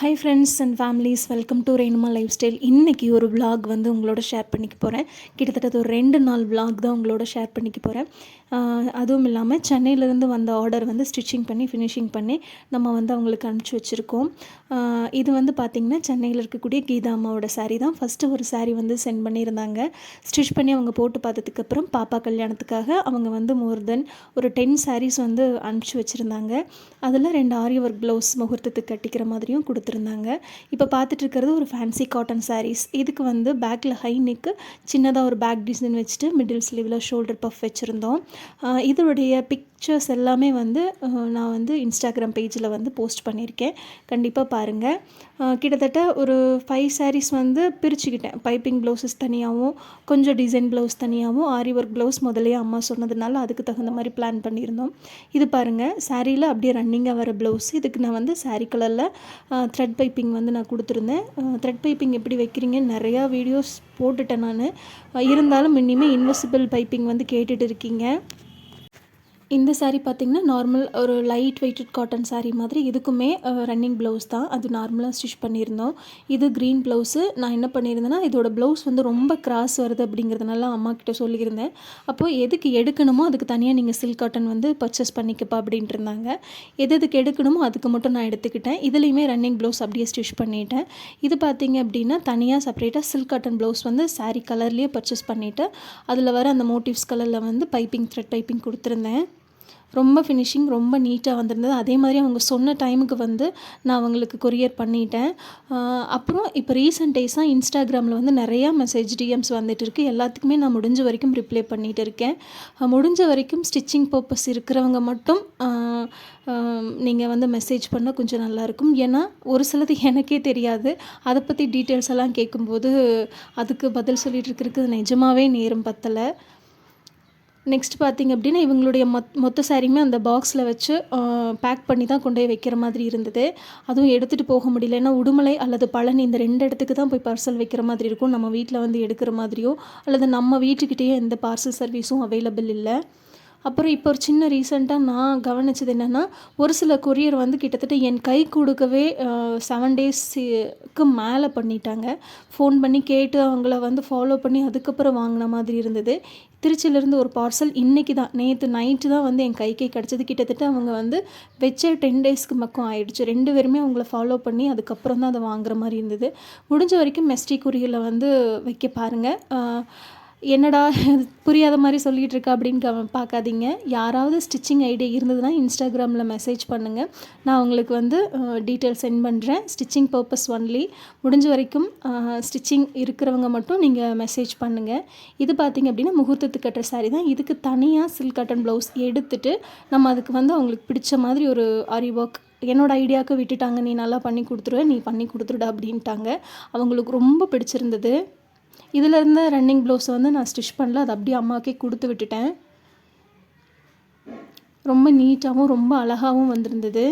Hi friends and families, welcome to Renuma lifestyle. இன்றைக்கி ஒரு vlog வந்து உங்களோட ஷேர் பண்ணிக்க போகிறேன். கிட்டத்தட்ட ஒரு 2 நாள் விலாக் தான் உங்களோட ஷேர் பண்ணிக்க போகிறேன். அதுவும் இல்லாமல் சென்னையிலேருந்து வந்த ஆர்டர் வந்து ஸ்டிச்சிங் பண்ணி ஃபினிஷிங் பண்ணி நம்ம வந்து அவங்களுக்கு அனுப்பிச்சி வச்சுருக்கோம். இது வந்து பார்த்திங்கன்னா சென்னையில் இருக்கக்கூடிய கீதா அம்மாவோட சாரீ தான். ஃபஸ்ட்டு ஒரு சாரீ வந்து சென்ட் பண்ணியிருந்தாங்க. ஸ்டிச் பண்ணி அவங்க போட்டு பார்த்ததுக்கப்புறம் பாப்பா கல்யாணத்துக்காக அவங்க வந்து மோர் தென் ஒரு 10 சாரீஸ் வந்து அனுப்பிச்சி வச்சுருந்தாங்க. அதில் 2 ஆரி ஒர்க் ப்ளவுஸ் முகூர்த்தத்துக்கு கட்டிக்கிற மாதிரியும் கொடுத்துருந்தாங்க. இப்போ பார்த்துட்டு இருக்கிறது ஒரு ஃபேன்சி காட்டன் சாரீஸ். இதுக்கு வந்து பேக்கில் ஹை நெக்கு, சின்னதாக ஒரு பேக் டிசைன் வச்சுட்டு மிடில் ஸ்லீவில் ஷோல்டர் பஃப் வச்சுருந்தோம். இதனுடைய பிக்சர்ஸ் எல்லாமே வந்து நான் வந்து இன்ஸ்டாகிராம் பேஜில் வந்து போஸ்ட் பண்ணியிருக்கேன். கண்டிப்பாக பாருங்கள். கிட்டத்தட்ட ஒரு 5 சாரீஸ் வந்து பிரிச்சுக்கிட்டேன். பைப்பிங் ப்ளவுஸஸ் தனியாகவும், கொஞ்சம் டிசைன் ப்ளவுஸ் தனியாகவும், ஆரி ஒர்க் ப்ளவுஸ் முதலே அம்மா சொன்னதுனால அதுக்கு தகுந்த மாதிரி பிளான் பண்ணியிருந்தோம். இது பாருங்கள், சாரியில் அப்படியே ரன்னிங்காக வர ப்ளவுஸ். இதுக்கு நான் வந்து சாரீ கலரில் த்ரெட் பைப்பிங் வந்து நான் கொடுத்துருந்தேன். த்ரெட் பைப்பிங் எப்படி வைக்கிறீங்கன்னு நிறையா வீடியோஸ் போட்டுட்டேன் நான். இருந்தாலும் இனிமேல் இன்விசிபிள் பைப்பிங் வந்து கேட்டுட்டு இருக்கீங்க. இந்த சாரீ பார்த்திங்கன்னா நார்மல் ஒரு லைட் வெயிட்டட் காட்டன் சாரீ மாதிரி. இதுக்குமே ரன்னிங் ப்ளவுஸ் தான், அது நார்மலாக ஸ்டிச் பண்ணியிருந்தோம். இது க்ரீன் ப்ளவுஸு. நான் என்ன பண்ணியிருந்தேன்னா, இதோட ப்ளவுஸ் வந்து ரொம்ப கிராஸ் வருது அப்படிங்கிறதுனால அம்மா கிட்ட சொல்லியிருந்தேன். அப்போது எதுக்கு எடுக்கணுமோ அதுக்கு தனியாக நீங்கள் சில்க் காட்டன் வந்து பர்ச்சேஸ் பண்ணிக்கப்பா அப்படின்ட்டு இருந்தாங்க. எதுக்கு எடுக்கணுமோ அதுக்கு மட்டும் நான் எடுத்துக்கிட்டேன். இதுலேயுமே ரன்னிங் ப்ளவுஸ் அப்படியே ஸ்டிச் பண்ணிட்டேன். இது பார்த்திங்க அப்படின்னா தனியாக செப்பரேட்டாக சில்க் காட்டன் ப்ளவுஸ் வந்து சாரீ கலர்லேயே பர்ச்சேஸ் பண்ணிவிட்டு அதில் வர அந்த மோட்டிவ்ஸ் கலரில் வந்து பைப்பிங் த்ரெட் பைப்பிங் கொடுத்துருந்தேன். ரொம்ப ஃபினிஷிங் ரொம்ப நீட்டாக வந்திருந்தது. அதே மாதிரி அவங்க சொன்ன டைமுக்கு வந்து நான் அவங்களுக்கு கொரியர் பண்ணிட்டேன். அப்புறம் இப்போ ரீசெண்ட் டேஸாக இன்ஸ்டாகிராமில் வந்து நிறையா மெசேஜ் டிஎம்ஸ் வந்துட்டு இருக்குது. எல்லாத்துக்குமே நான் முடிஞ்ச வரைக்கும் ரிப்ளை பண்ணிகிட்டு இருக்கேன். முடிஞ்ச வரைக்கும் ஸ்டிச்சிங் பர்பஸ் இருக்கிறவங்க மட்டும் நீங்கள் வந்து மெசேஜ் பண்ணால் கொஞ்சம் நல்லாயிருக்கும். ஏன்னா ஒரு சிலது எனக்கே தெரியாது. அதை பற்றி டீட்டெயில்ஸ் எல்லாம் கேட்கும்போது அதுக்கு பதில் சொல்லிகிட்டு இருக்கிறதுக்கு நிஜமாகவே நேரம் பத்தலை. நெக்ஸ்ட் பார்த்திங்க அப்படின்னா இவங்களுடைய மொத்த சாரியுமே அந்த பாக்ஸில் வச்சு பேக் பண்ணி தான் கொண்டு போய் வைக்கிற மாதிரி இருந்தது. அதுவும் எடுத்துகிட்டு போக முடியல. ஏன்னா உடுமலை அல்லது பழனி இந்த 2 இடத்துக்கு தான் போய் பார்சல் வைக்கிற மாதிரி இருக்கும். நம்ம வீட்டில் வந்து எடுக்கிற மாதிரியோ அல்லது நம்ம வீட்டுக்கிட்டேயே எந்த பார்சல் சர்வீஸும் அவைலபிள் இல்லை. அப்புறம் இப்போ ஒரு சின்ன ரீசெண்டாக நான் கவனித்தது என்னென்னா, ஒரு சில கொரியர் வந்து கிட்டத்தட்ட என் கை கொடுக்கவே 7 டேஸ்க்கு மேலே பண்ணிட்டாங்க. ஃபோன் பண்ணி கேட்டு அவங்கள வந்து ஃபாலோ பண்ணி அதுக்கப்புறம் வாங்கின மாதிரி இருந்தது. திருச்சியிலேருந்து ஒரு பார்சல் இன்றைக்கி தான், நேற்று நைட்டு தான் வந்து என் கைக்கே கிடச்சிது. கிட்டத்தட்ட அவங்க வந்து வச்ச 10 டேஸ்க்கு பக்கம் ஆகிடுச்சு. 2 பேருமே அவங்கள ஃபாலோ பண்ணி அதுக்கப்புறம் தான் அதை வாங்குற மாதிரி இருந்தது. முடிஞ்ச வரைக்கும் மெஸ்டி கொரியரில் வந்து வைக்க பாருங்கள். என்னடா புரியாத மாதிரி சொல்லிகிட்டு இருக்கா அப்படின்னு பார்க்காதீங்க. யாராவது ஸ்டிச்சிங் ஐடியா இருந்ததுன்னா இன்ஸ்டாகிராமில் மெசேஜ் பண்ணுங்கள். நான் உங்களுக்கு வந்து டீட்டெயில் சென்ட் பண்ணுறேன். Stitching purpose only. முடிஞ்ச வரைக்கும் ஸ்டிச்சிங் இருக்கிறவங்க மட்டும் நீங்கள் மெசேஜ் பண்ணுங்கள். இது பார்த்திங்க அப்படின்னா முகூர்த்தத்துக்கு கட்டுற சாரீ தான். இதுக்கு தனியாக சில்க் காட்டன் ப்ளவுஸ் எடுத்துகிட்டு நம்ம அதுக்கு வந்து அவங்களுக்கு பிடிச்ச மாதிரி ஒரு ஆரி ஒர்க் என்னோடய ஐடியாவுக்கு விட்டுட்டாங்க. நீ நல்லா பண்ணி கொடுத்துருவேன், நீ பண்ணி கொடுத்துருடா அப்படின்ட்டாங்க. அவங்களுக்கு ரொம்ப பிடிச்சிருந்தது. இதில் இருந்த ரன்னிங் ப்ளவுஸை வந்து நான் ஸ்டிச் பண்ணல, அதை அப்படியே அம்மாவுக்கே கொடுத்து விட்டுட்டேன். ரொம்ப நீட்டாகவும் ரொம்ப அழகாகவும் வந்திருந்தது.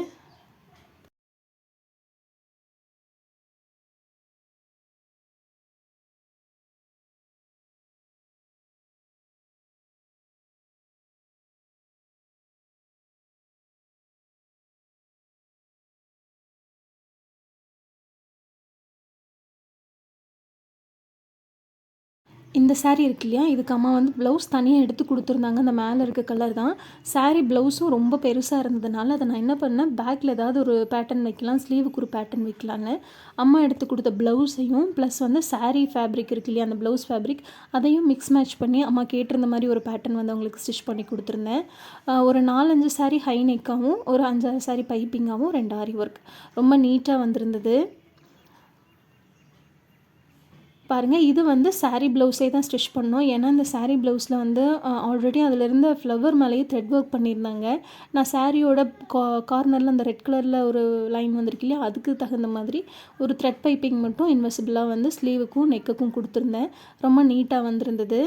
இந்த சாரீ இருக்கு இல்லையா, இதுக்கு அம்மா வந்து ப்ளவுஸ் தனியாக எடுத்து கொடுத்துருந்தாங்க. அந்த மேலே இருக்க கலர் தான். சாரீ ப்ளவுஸும் ரொம்ப பெருசாக இருந்ததுனால அதை நான் என்ன பண்ணேன், பேக்கில் ஏதாவது ஒரு பேட்டர்ன் வைக்கலாம், ஸ்லீவுக்கு ஒரு பேட்டர்ன் வைக்கலான்னு அம்மா எடுத்து கொடுத்த ப்ளவுஸையும் ப்ளஸ் வந்து சாரீ ஃபேப்ரிக் இருக்கு இல்லையா, அந்த ப்ளவுஸ் ஃபேப்ரிக் அதையும் மிக்ஸ் மேட்ச் பண்ணி அம்மா கேட்டிருந்த மாதிரி ஒரு பேட்டர்ன் வந்து அவங்களுக்கு ஸ்டிச் பண்ணி கொடுத்துருந்தேன். ஒரு 4-5 சாரீ ஹை நெக்காகவும் ஒரு 5-6 சாரீ பைப்பிங்காகவும் 2 ஆரி ஒர்க் ரொம்ப நீட்டாக வந்திருந்தது. பாருங்கள், இது வந்து சாரீ ப்ளவுஸே தான் ஸ்டிச் பண்ணோம். ஏன்னா இந்த சாரீ ப்ளவுஸில் வந்து ஆல்ரெடி அதில் இருந்த ஃப்ளவர் மேலேயே த்ரெட் ஒர்க் பண்ணியிருந்தாங்க. நான் சாரியோட கார்னரில் அந்த ரெட் கலரில் ஒரு லைன் வந்திருக்கு இல்லையா, அதுக்கு தகுந்த மாதிரி ஒரு த்ரெட் பைப்பிங் மட்டும் இன்வெசிபிளாக வந்து ஸ்லீவுக்கும் நெக்குக்கும் கொடுத்துருந்தேன். ரொம்ப நீட்டாக வந்திருந்தது.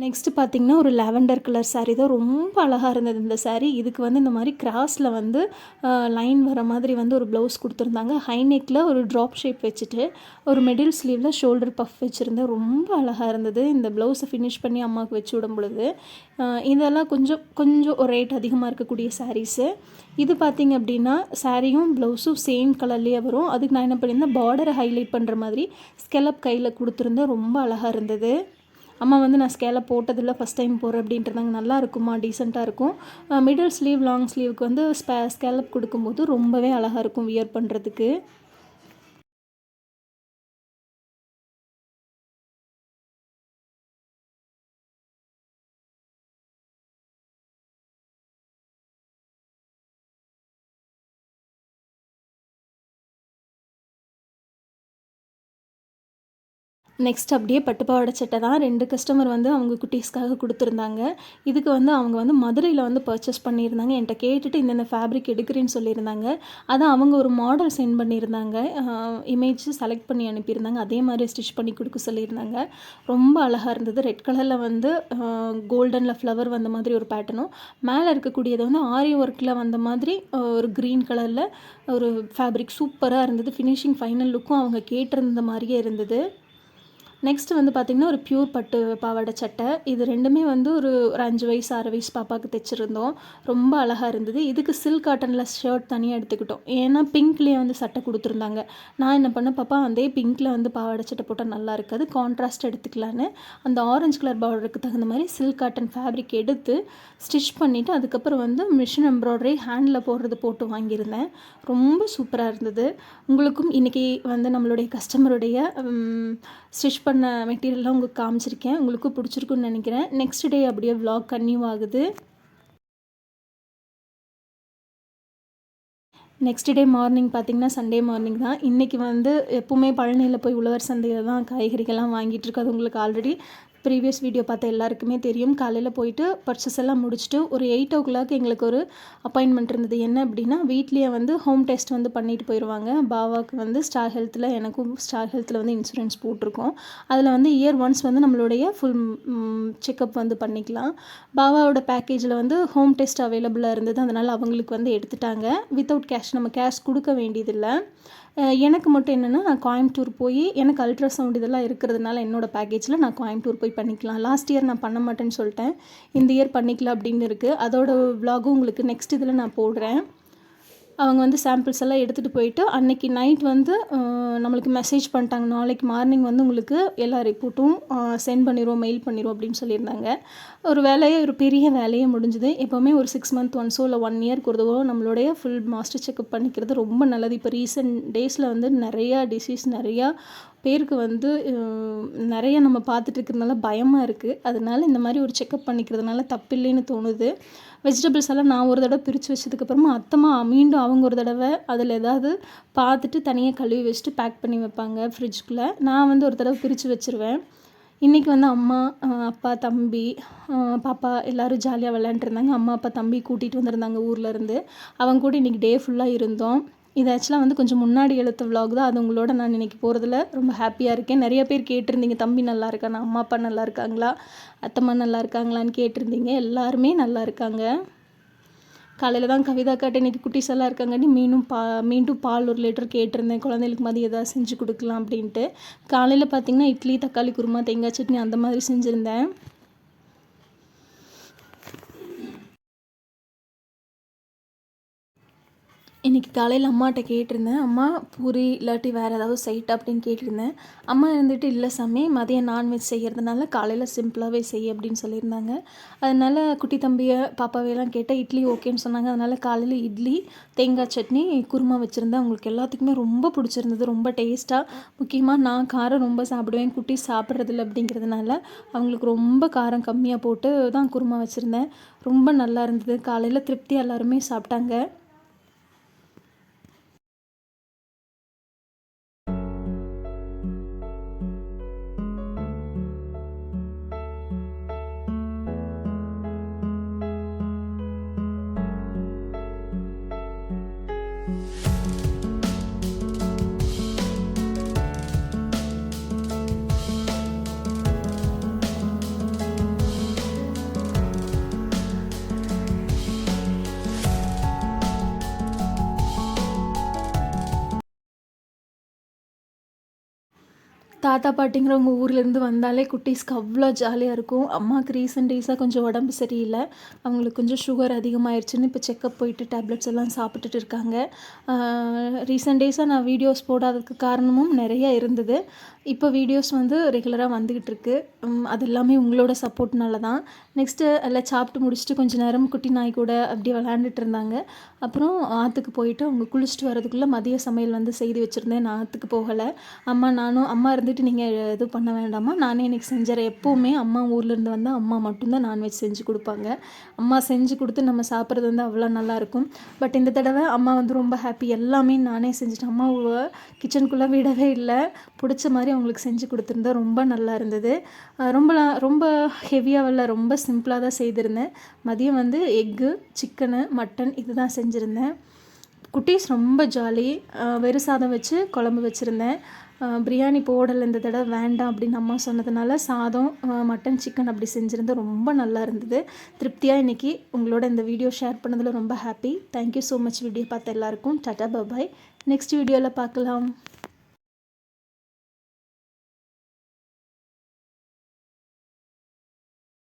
நெக்ஸ்ட்டு பார்த்தீங்கன்னா, ஒரு லாவெண்டர் கலர் சாரீ தான் ரொம்ப அழகா இருந்தது இந்த சாரீ. இதுக்கு வந்து இந்த மாரி கிராஸில் வந்து லைன் வர மாதிரி வந்து ஒரு ப்ளவுஸ் குடுத்துருந்தாங்க. ஹை நெக்கில ஒரு ட்ராப் ஷேப் வச்சுட்டு, ஒரு மிடில் ஸ்லீவ்ல ஷோல்டர் பஃப் வச்சுருந்தேன். ரொம்ப அழகா இருந்தது. இந்த ப்ளவுஸை ஃபினிஷ் பண்ணி அம்மாவுக்கு வச்சு விடும் பொழுது. இதெல்லாம் கொஞ்சம் கொஞ்சம் ஒரு ரேட் அதிகமாக இருக்கக்கூடிய சாரீஸு. இது பார்த்தீங்க அப்படின்னா, சாரியும் ப்ளவுஸும் சேம் கலர்லேயே வரும். அதுக்கு நான் என்ன பண்ணியிருந்தேன், பார்டரை ஹைலைட் பண்ணுற மாதிரி ஸ்கெலப் கையில் குடுத்துருந்தேன். ரொம்ப அழகா இருந்தது. அம்மா வந்து நான் ஸ்கேலப் போட்டதில்ல, ஃபஸ்ட் டைம் போடுறேன் அப்படின்ட்டுருந்தாங்க. நல்லா இருக்குமா, டீசெண்டாக இருக்கும். மிடில் ஸ்லீவ், லாங் ஸ்லீவுக்கு வந்து ஸ்கேலப் கொடுக்கும்போது ரொம்பவே அழகாக இருக்கும் வியர் பண்ணுறதுக்கு. நெக்ஸ்ட் அப்படியே பட்டு பாவாடை சட்டை தான். 2 கஸ்டமர் வந்து அவங்க குட்டீஸ்க்காக குடுத்துருந்தாங்க. இதுக்கு வந்து அவங்க வந்து மதுரையில வந்து பர்ச்சேஸ் பண்ணியிருந்தாங்க. என்ட்ட கேட்டுட்டு இந்தந்த ஃபேப்ரிக் எடுக்கிறேன்னு சொல்லியிருந்தாங்க. அதான் அவங்க ஒரு மாடல் சென்ட் பண்ணியிருந்தாங்க. இமேஜ் செலக்ட் பண்ணி அனுப்பியிருந்தாங்க. அதே மாதிரி ஸ்டிச் பண்ணி குடுக்க சொல்லியிருந்தாங்க. ரொம்ப அழகா இருந்தது. ரெட் கலரில் வந்து கோல்டனில் ஃப்ளவர் வந்த மாதிரி ஒரு பேட்டர்னும், மேலே இருக்கக்கூடியது வந்து ஆரி ஒர்க்கில் வந்த மாதிரி ஒரு க்ரீன் கலரில் ஒரு ஃபேப்ரிக் சூப்பராக இருந்தது. ஃபினிஷிங் ஃபைனல் லுக்கும் அவங்க கேட்டிருந்த மாதிரியே இருந்தது. நெக்ஸ்ட் வந்து பார்த்திங்கன்னா, ஒரு பியூர் பட்டு பாவாடை சட்டை. இது 2மே வந்து ஒரு 5 வயசு 6 வயசு பாப்பாவுக்கு தைச்சிருந்தோம். ரொம்ப அழகாக இருந்தது. இதுக்கு சில்க் காட்டனில் ஷர்ட் தனியாக எடுத்துக்கிட்டோம். ஏன்னா பிங்க்லேயே வந்து சட்டை கொடுத்துருந்தாங்க. நான் என்ன பண்ணேன், பாப்பா அதே பிங்க்கில் வந்து பாவாடை சட்டை போட்டால் நல்லா இருக்காது, கான்ட்ராஸ்ட் எடுத்துக்கலான்னு அந்த ஆரஞ்சு கலர் பார்டருக்கு தகுந்த மாதிரி சில்க் காட்டன் ஃபேப்ரிக் எடுத்து ஸ்டிச் பண்ணிவிட்டு, அதுக்கப்புறம் வந்து மிஷின் எம்ப்ராய்டரி ஹேண்டில் போடுறது போட்டு வாங்கியிருந்தேன். ரொம்ப சூப்பராக இருந்தது. உங்களுக்கும் இன்றைக்கி வந்து நம்மளுடைய கஸ்டமருடைய ஸ்டிச் பண்ண மெட்டீரியல்லாம் உங்களுக்கு காமிச்சிருக்கேன். உங்களுக்கும் பிடிச்சிருக்குன்னு நினைக்கிறேன். நெக்ஸ்ட் டே அப்படியே விலாக் கன்டினியூ ஆகுது. நெக்ஸ்ட் டே மார்னிங் பார்த்திங்கன்னா, சண்டே மார்னிங் தான். இன்றைக்கி வந்து எப்போவுமே பழனியில் போய் உழவர் சந்தையில் தான் காய்கறிகள்லாம் வாங்கிட்டுருக்கு. அது உங்களுக்கு ஆல்ரெடி ப்ரீவியஸ் வீடியோ பார்த்த எல்லாருக்குமே தெரியும். காலையில் போயிட்டு பர்ச்சேஸ் எல்லாம் முடிச்சுட்டு ஒரு 8:00 எங்களுக்கு ஒரு அப்பாயின்மெண்ட் இருந்தது. என்ன அப்படின்னா, வீட்லேயே வந்து ஹோம் டெஸ்ட் வந்து பண்ணிட்டு போயிடுவாங்க. பாவாவுக்கு வந்து ஸ்டார் ஹெல்த்தில், எனக்கும் ஸ்டார் ஹெல்த்தில் வந்து இன்சூரன்ஸ் போட்டிருக்கோம். அதில் வந்து இயர் ஒன்ஸ் வந்து நம்மளுடைய ஃபுல் செக்கப் வந்து பண்ணிக்கலாம். பாவாவோட பேக்கேஜில் வந்து ஹோம் டெஸ்ட் அவைலபிளாக இருந்தது. அதனால் அவங்களுக்கு வந்து எடுத்துட்டாங்க. வித்தவுட் கேஷ், நம்ம கேஷ் கொடுக்க வேண்டியதில்லை. எனக்கு மட்டும் என்னென்னா, நான் கோயம்புத்தூர் போய் எனக்கு அல்ட்ராசவுண்ட் இதெல்லாம் இருக்கிறதுனால என்னோடய பேக்கேஜில் நான் கோயம்புத்தூர் போய் பண்ணிக்கலாம். லாஸ்ட் இயர் நான் பண்ண மாட்டேன்னு சொல்லிட்டேன். இந்த இயர் பண்ணிக்கலாம் அப்படின்னு இருக்குது. அதோட விலாகும் உங்களுக்கு நெக்ஸ்ட் இதில் நான் போடுறேன். அவங்க வந்து சாம்பிள்ஸ் எல்லாம் எடுத்துகிட்டு போயிட்டு அன்றைக்கி நைட் வந்து நம்மளுக்கு மெசேஜ் பண்ணிட்டாங்க, நாளைக்கு மார்னிங் வந்து உங்களுக்கு எல்லா ரிப்போர்ட்டும் சென்ட் பண்ணிடுவோம், மெயில் பண்ணிடுவோம் அப்படின்னு சொல்லியிருந்தாங்க. ஒரு பெரிய வேலையே முடிஞ்சுது. எப்போவுமே ஒரு 6 மந்த் ஒன்ஸோ இல்லை 1 இயர்க்கு ஒரு தடவை நம்மளுடைய ஃபுல் மாஸ்டர் செக்கப் பண்ணிக்கிறது ரொம்ப நல்லது. இப்போ ரீசெண்ட் டேஸில் வந்து நிறையா டிசீஸ் நிறையா பேருக்கு வந்து நிறைய நம்ம பார்த்துட்டு இருக்கிறதுனால பயமாக இருக்குது. அதனால இந்த மாதிரி ஒரு செக்கப் பண்ணிக்கிறதுனால தப்பில்லைன்னு தோணுது. வெஜிடபிள்ஸ் எல்லாம் நான் ஒரு தடவை பிரித்து வச்சதுக்கப்புறமா அத்தம்மா மீண்டும் அவங்க ஒரு தடவை அதில் ஏதாவது பார்த்துட்டு தனியாக கழுவி வச்சுட்டு பேக் பண்ணி வைப்பாங்க ஃப்ரிட்ஜுக்குள்ளே. நான் வந்து ஒரு தடவை பிரித்து வச்சுருவேன். இன்றைக்கி வந்து அம்மா, அப்பா, தம்பி, பாப்பா எல்லோரும் ஜாலியாக விளையாண்டுருந்தாங்க. அம்மா, அப்பா, தம்பி கூட்டிகிட்டு வந்திருந்தாங்க ஊர்லேருந்து. அவங்க கூட இன்றைக்கி டே ஃபுல்லாக இருந்தோம். இது ஆக்சுவலாக வந்து கொஞ்சம் முன்னாடி எடுத்த விலாக் தான். அது உங்களோட நான் இன்றைக்கி போகிறதுல ரொம்ப ஹாப்பியாக இருக்கேன். நிறைய பேர் கேட்டிருந்தீங்க, தம்பி நல்லா இருக்கானா, அம்மா அப்பா நல்லா இருக்காங்களா, அத்தம்மா நல்லா இருக்காங்களான்னு கேட்டிருந்தீங்க. எல்லாருமே நல்லா இருக்காங்க. காலையில் தான் கவிதா காட்ட இன்றைக்கி குட்டீஸ் எல்லாம் இருக்காங்கன்னு மீண்டும் பால் 1 லிட்டர் கேட்டிருந்தேன். குழந்தைகளுக்கு மதியம் எதாவது செஞ்சு கொடுக்கலாம் அப்படின்ட்டு. காலையில் பார்த்திங்கன்னா இட்லி, தக்காளி குருமா, தேங்காய் சட்னி அந்த மாதிரி செஞ்சுருந்தேன். இன்றைக்கி காலையில் அம்மாட்ட கேட்டிருந்தேன், அம்மா பூரி இல்லாட்டி வேறு ஏதாவது செய்யட்டா அப்படின்னு கேட்டிருந்தேன். அம்மா இருந்துட்டு, இல்லை சாமி மதியம் நான்வெஜ் செய்கிறதுனால காலையில் சிம்பிளாகவே செய் அப்படின்னு சொல்லியிருந்தாங்க. அதனால் குட்டி தம்பியை பாப்பாவையெல்லாம் கேட்டால் இட்லி ஓகேன்னு சொன்னாங்க. அதனால் காலையில் இட்லி, தேங்காய் சட்னி, குருமா வச்சுருந்தேன். அவங்களுக்கு எல்லாத்துக்குமே ரொம்ப பிடிச்சிருந்தது, ரொம்ப டேஸ்ட்டாக. முக்கியமாக நான் காரம் ரொம்ப சாப்பிடுவேன், குட்டி சாப்பிட்றதில்ல அப்படிங்கிறதுனால அவங்களுக்கு ரொம்ப காரம் கம்மியாக போட்டு தான் குருமா வச்சுருந்தேன். ரொம்ப நல்லா இருந்தது. காலையில் திருப்தியாக எல்லாருமே சாப்பிட்டாங்க. தாத்தா பாட்டிங்கிறவங்க ஊர்லேருந்து வந்தாலே குட்டீஸ்க்கு அவ்வளோ ஜாலியாக இருக்கும். அம்மாவுக்கு ரீசெண்ட் டேஸாக கொஞ்சம் உடம்பு சரியில்லை. அவங்களுக்கு கொஞ்சம் சுகர் அதிகமாகிடுச்சின்னு இப்போ செக்கப் போயிட்டு டேப்லெட்ஸ் எல்லாம் சாப்பிட்டுட்டு இருக்காங்க. ரீசெண்ட் டேஸாக நான் வீடியோஸ் போடாததுக்கு காரணமும் நிறைய இருந்தது. இப்போ வீடியோஸ் வந்து ரெகுலராக வந்துக்கிட்டு இருக்கு. அது எல்லாமே உங்களோட சப்போர்ட்னால தான். நெக்ஸ்ட்டு எல்லாம் சாப்பிட்டு முடிச்சுட்டு கொஞ்சம் நேரம் குட்டி நாய் கூட அப்படியே விளையாண்டுட்டு இருந்தாங்க. அப்புறம் ஆற்றுக்கு போயிட்டு அவங்க குளிச்சுட்டு வரதுக்குள்ளே மதிய சமையல் வந்து செய்து வச்சுருந்தேன். நான் ஆற்றுக்கு போகலை. அம்மா இருந்துட்டு நீங்கள் இது பண்ண வேண்டாமா, நானே இன்றைக்கி செஞ்சுறேன். எப்போவுமே அம்மா ஊர்லேருந்து வந்தால் அம்மா மட்டும்தான் நான்வெஜ் செஞ்சு கொடுப்பாங்க. அம்மா செஞ்சு கொடுத்து நம்ம சாப்பிட்றது வந்து அவ்வளோ நல்லாயிருக்கும். பட் இந்த தடவை அம்மா வந்து ரொம்ப ஹாப்பி. எல்லாமே நானே செஞ்சுட்டேன். அம்மாவை கிச்சனுக்குள்ளே விடவே இல்லை. பிடிச்ச மாதிரி அவங்களுக்கு செஞ்சு கொடுத்துருந்தேன். ரொம்ப நல்லா இருந்தது. ரொம்ப ஹெவியாக இல்லை, ரொம்ப சிம்பிளாக தான் செய்திருந்தேன். மதியம் வந்து எக்கு, சிக்கனு, மட்டன் இது தான் செஞ்சுருந்தேன். குட்டீஸ் ரொம்ப ஜாலி. வெறும் சாதம் வச்சு குழம்பு வச்சுருந்தேன். பிரியாணி போடலை இந்த தடவை, வேண்டாம் அப்படின்னு அம்மா சொன்னதுனால சாதம், மட்டன், சிக்கன் அப்படி செஞ்சுருந்தேன். ரொம்ப நல்லா இருந்தது. திருப்தியாக இன்றைக்கி உங்களோட இந்த வீடியோ ஷேர் பண்ணதில் ரொம்ப happy. Thank you so much video பார்த்த எல்லாருக்கும். டாடா பாய். நெக்ஸ்ட் வீடியோவில் பார்க்கலாம்.